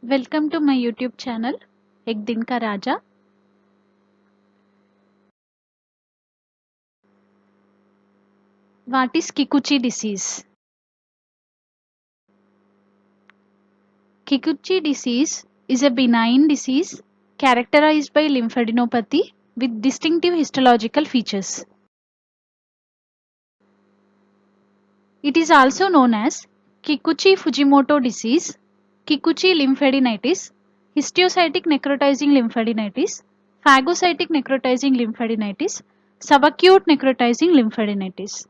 Welcome to my YouTube channel, Ek Din Ka Raja. What is Kikuchi disease? Kikuchi disease is a benign disease characterized by lymphadenopathy with distinctive histological features. It is also known as Kikuchi-Fujimoto disease, Kikuchi lymphadenitis, histiocytic necrotizing lymphadenitis, phagocytic necrotizing lymphadenitis, subacute necrotizing lymphadenitis.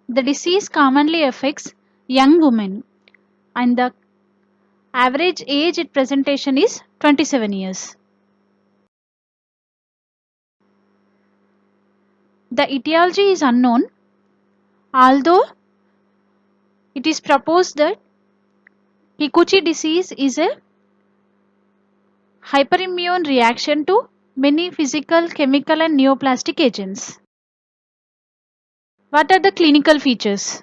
The disease commonly affects young women and the average age at presentation is 27 years. The etiology is unknown, although it is proposed that Kikuchi disease is a hyperimmune reaction to many physical, chemical and neoplastic agents. What are the clinical features?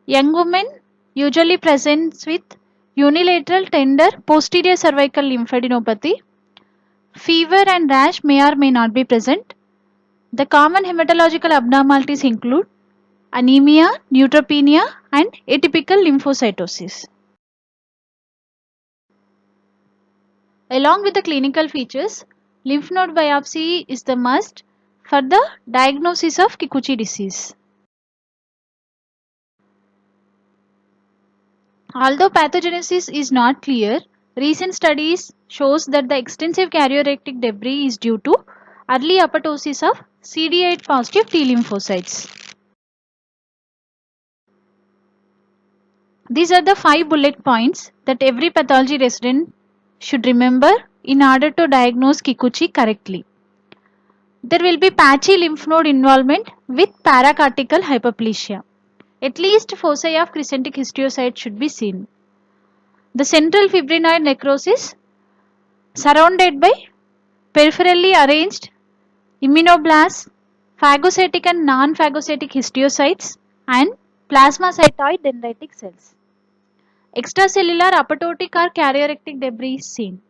Young women usually presents with unilateral tender posterior cervical lymphadenopathy. Fever and rash may or may not be present. The common hematological abnormalities include anemia, neutropenia, and atypical lymphocytosis. Along with the clinical features, lymph node biopsy is the must for the diagnosis of Kikuchi disease. Although pathogenesis is not clear, recent studies shows that the extensive karyoretic debris is due to early apoptosis of CD8 positive T lymphocytes. These are the 5 bullet points that every pathology resident should remember in order to diagnose Kikuchi correctly. There will be patchy lymph node involvement with paracortical hyperplasia. At least foci of crescentic histiocytes should be seen. The central fibrinoid necrosis surrounded by peripherally arranged immunoblasts, phagocytic and non-phagocytic histiocytes and plasmacytoid dendritic cells. Extracellular apoptotic or karyoretic debris is seen.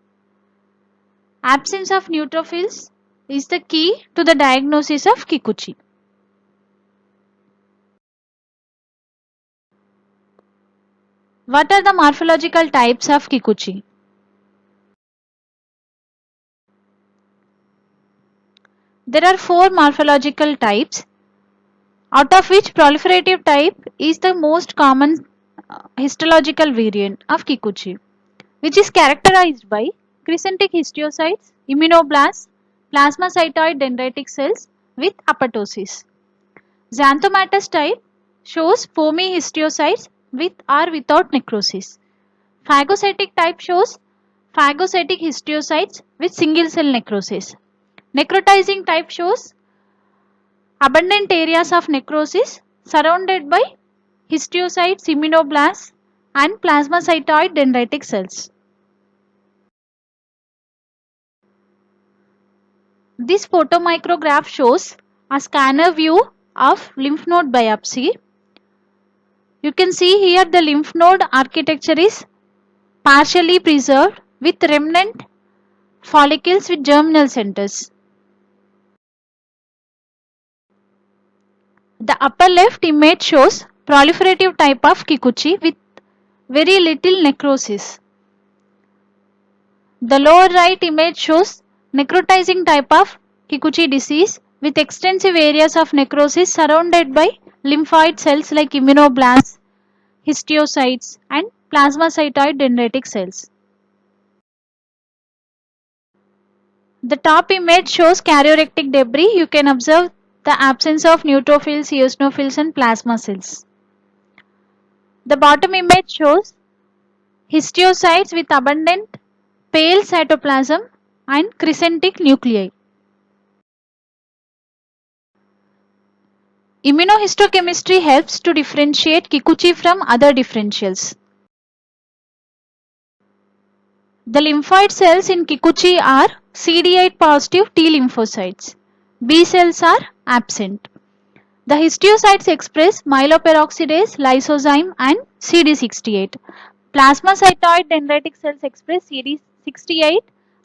Absence of neutrophils is the key to the diagnosis of Kikuchi. What are the morphological types of Kikuchi? There are 4 morphological types, out of which proliferative type is the most common histological variant of Kikuchi, which is characterized by crescentic histiocytes, immunoblasts, plasmacytoid dendritic cells with apoptosis. Xanthomatous type shows foamy histiocytes with or without necrosis. Phagocytic type shows phagocytic histiocytes with single cell necrosis. Necrotizing type shows abundant areas of necrosis surrounded by histiocytes, immunoblasts and plasmacytoid dendritic cells. This photomicrograph shows a scanner view of lymph node biopsy. You can see here the lymph node architecture is partially preserved with remnant follicles with germinal centers. The upper left image shows proliferative type of Kikuchi with very little necrosis. The lower right image shows necrotizing type of Kikuchi disease with extensive areas of necrosis surrounded by lymphoid cells like immunoblasts, histiocytes and plasmacytoid dendritic cells. The top image shows karyoretic debris. You can observe the absence of neutrophils, eosinophils and plasma cells. The bottom image shows histiocytes with abundant pale cytoplasm and crescentic nuclei. Immunohistochemistry helps to differentiate Kikuchi from other differentials. The lymphoid cells in Kikuchi are CD8 positive T lymphocytes. B cells are absent. The histiocytes express myeloperoxidase, lysozyme and CD68. Plasmacytoid dendritic cells express CD68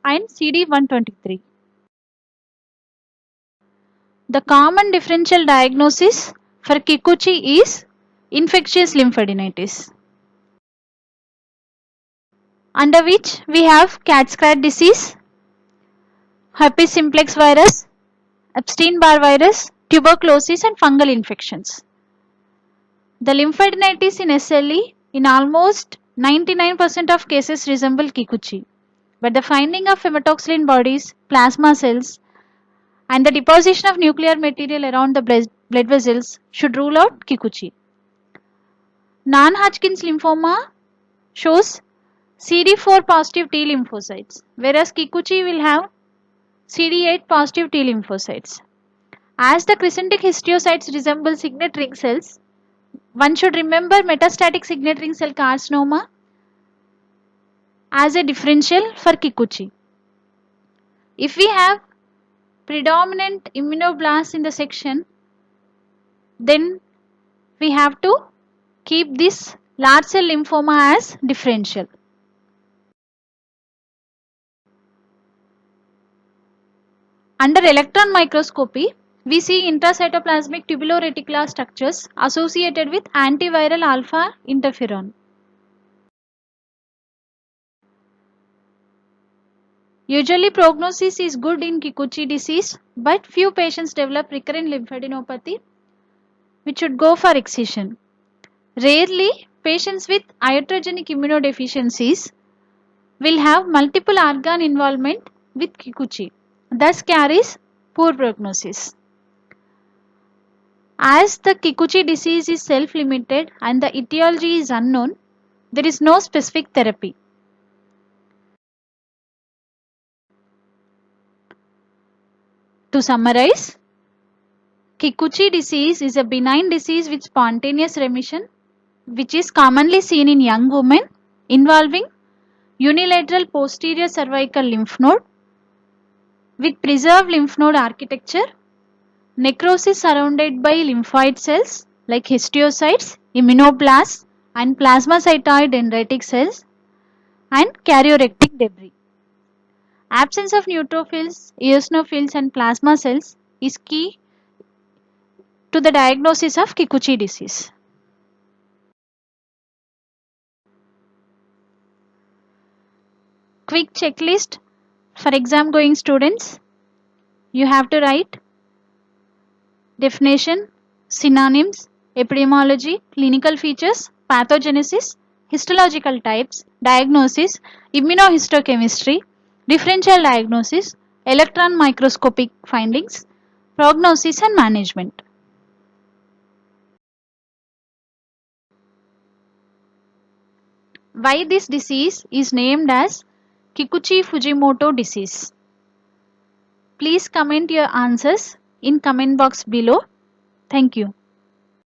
and CD123. The common differential diagnosis for Kikuchi is infectious lymphadenitis, under which we have cat-scratch disease, herpes simplex virus, Epstein-Barr virus, tuberculosis and fungal infections. The lymphadenitis in SLE in almost 99% of cases resemble Kikuchi, but the finding of hematoxylin bodies, plasma cells and the deposition of nuclear material around the blood vessels should rule out Kikuchi. Non-Hodgkin's lymphoma shows CD4 positive T lymphocytes, whereas Kikuchi will have CD8 positive T lymphocytes. As the crescentic histiocytes resemble signet ring cells, one should remember metastatic signet ring cell carcinoma as a differential for Kikuchi. If we have predominant immunoblasts in the section, then we have to keep this large cell lymphoma as differential. Under electron microscopy, we see intracytoplasmic tubulo-reticular structures associated with antiviral alpha interferon. Usually prognosis is good in Kikuchi disease, but few patients develop recurrent lymphadenopathy, which should go for excision. Rarely, patients with iatrogenic immunodeficiencies will have multiple organ involvement with Kikuchi, thus carries poor prognosis. As the Kikuchi disease is self-limited and the etiology is unknown, there is no specific therapy. To summarize, Kikuchi disease is a benign disease with spontaneous remission, which is commonly seen in young women, involving unilateral posterior cervical lymph node with preserved lymph node architecture, necrosis surrounded by lymphoid cells like histiocytes, immunoblasts and plasmacytoid dendritic cells, and karyorectic debris. Absence of neutrophils, eosinophils and plasma cells is key to the diagnosis of Kikuchi disease. Quick checklist for exam going students. You have to write definition, synonyms, epidemiology, clinical features, pathogenesis, histological types, diagnosis, immunohistochemistry, differential diagnosis, electron microscopic findings, prognosis and management. Why this disease is named as Kikuchi-Fujimoto disease? Please comment your answers in comment box below. Thank you.